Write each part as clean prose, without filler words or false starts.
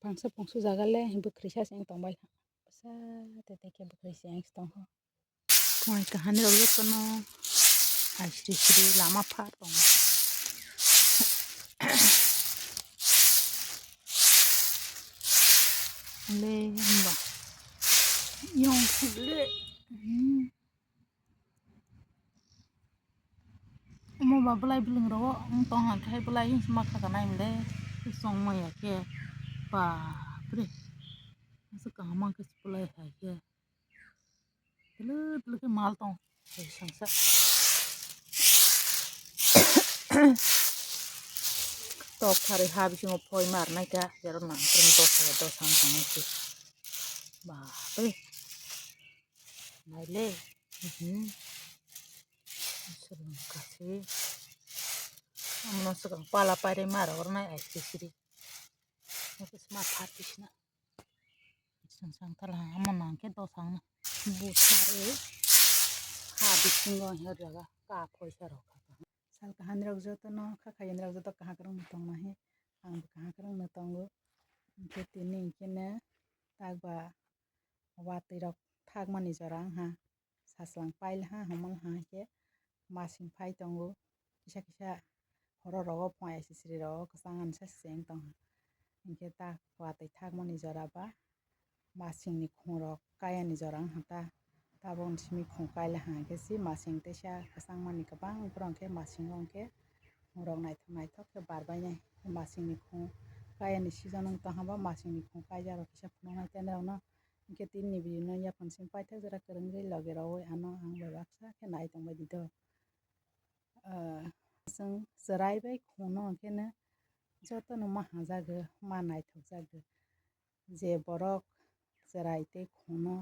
Pangsa pangsu jagale bukri sa sing tongbal sa tete ke bukri sing tong ho koi kahani rogo tono asri sri lama pha tong le hamba yong le mo babulai biling rogo tong han thai bulai smak ka nai mle song mo ya ke pa pre sa ka ma ke bulai ha ke telu ke mal tong sang sa tok thari habi singo phoi mar nai ka jero nang tring to sa do sang sang nai ki ba pre nai le serung kasih amno sekang pala pare mar orna ai sisiri itu smart habis na sang sang tala amana ke do sang na bu sare habis singo her jaga ka phoi saro sal kahan rok joto no kha khayen rok joto kaha karang tong na he ang kaha karang na tongo ke tini kene tagba wati rok thakmani jora ha saslang pail ha hamal ha ke masing phai tongo kisa kisa horo rogo phai sisiri rogo kasangan sa seng tong ke ta wati thakmani jora ba masing ni khorok kaya ni jora ha tabon simi khong kaila ha ke si masing te sa kasang mani kabang prong ke masing ong ke rong nai thok ke barbai nai masing ni khong kaya ni season ong tang ba masing ni khong kaya ro kisa phno nai ten no ke tin ni bi no ya pon sim pai thak jara kereng ri lage ro ano ang ba baksa ke nai tong ba di do sing sarai bai khono ke na joto no ma haja ge ma nai thok ja ge je borok sarai te khono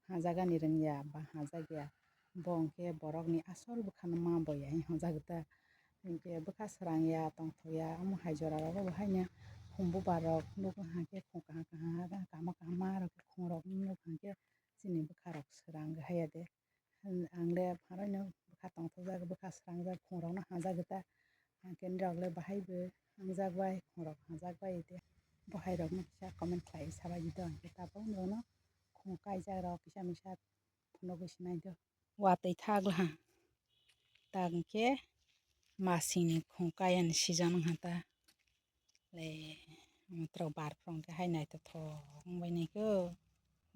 hajaga ni rengya ba hajagya bong ke borok ni asol bukhan ma boya hajagta ke bukha sarang ya tong thoya amu haijora ro haina khumbw barok nuku ha ke khongka ha kama kama ro khongrok nuku ha ke sini bukha rok sarang haya de angle pharaino bukha tong thoja bukha sarang ja khongrok na hajagta ken rogle bahaibe angjagbai khongrok hajagbai de bahai rok sa comment khai sabai di do ke ta bong no khong kai ja ro kisa misa phno sinai do watei thagla ha tang ke masing ni khong kaya ni season hata le tro bar from ke hai nai to thong bai nei ko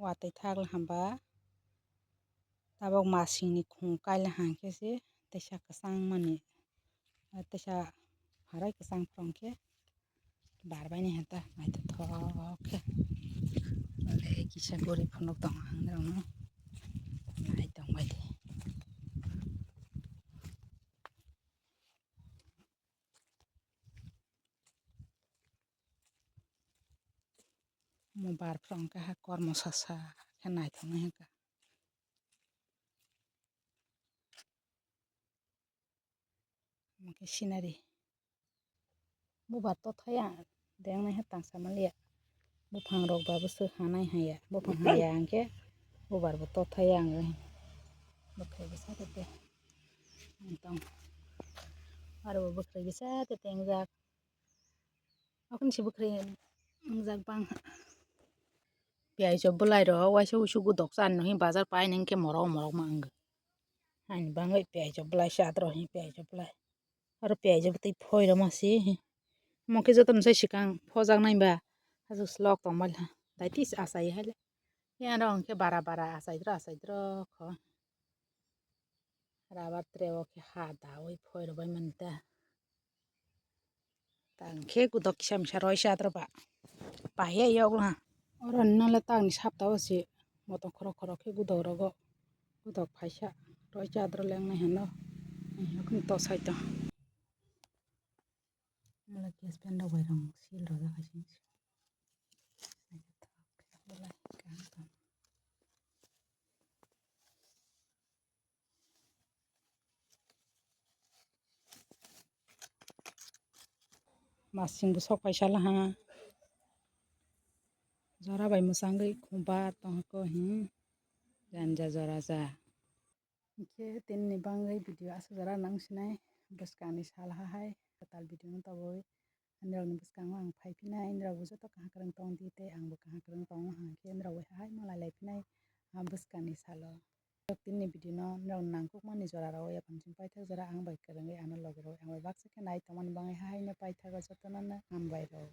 watei thagla hamba tabok masing ni khong kaila ha ke se tesa kasang mani tesa harai kasang from ke bar bai nei hata nai to thok le kisa gori phno tong hang no nai tong bai mo bar from ke ha kormo sasa ke nai thong he ka mo ke scenery mo ba to thaya deng nai ha tang samalia mo phang rok ba bu se hanai haya mo phang haya angke mo bar bo to thaya ang bo khe ba sa te tong aro bo khe ga sa te teng jak akun si bo khe jak bang piai jo bulai ro wa su su gu dok san no hi bazar pai neng ke morok ma ang han bangai piai jo bulai sa tro hi piai jo bulai aro piai jo ti phoi ro ma si mo ke jo tam sai sikang phojak nai ba hasu slok tong mal ha dai tis asai hale ya rong ke bara asai dro kho rabat tre o ke ha da oi phoi ro bai man ta tang ke gu dok sam sa roi sa tro ba pa ye yok la oro na la tang ni sap ta o si mo to khoro khoro ke gu do ro go gu dok phai sa roi cha tro leng nai han no kun to sai to mala kes pen do bai rong sil ro da khasin masing bu sok paisa la ha jora bai musangai khumba tong ko hi janja jora ja ke tin ni bangai video asa jora nang sinai baskani sal ha hai katal video no taboi Androkni bwskango ang faiphinai androkbo joto kaham kwrwng tong di tei angbo kaham kwrwng tongo hingkhe androkbo hai malai laiphinai bwskani salo. Tini video no norok nangkukmani jora rok yapan paithak jora ang bai kwrwngwi ano logi rok ang bai baksa khe nai tongmani bagwi haino paithago jotono hambai rok.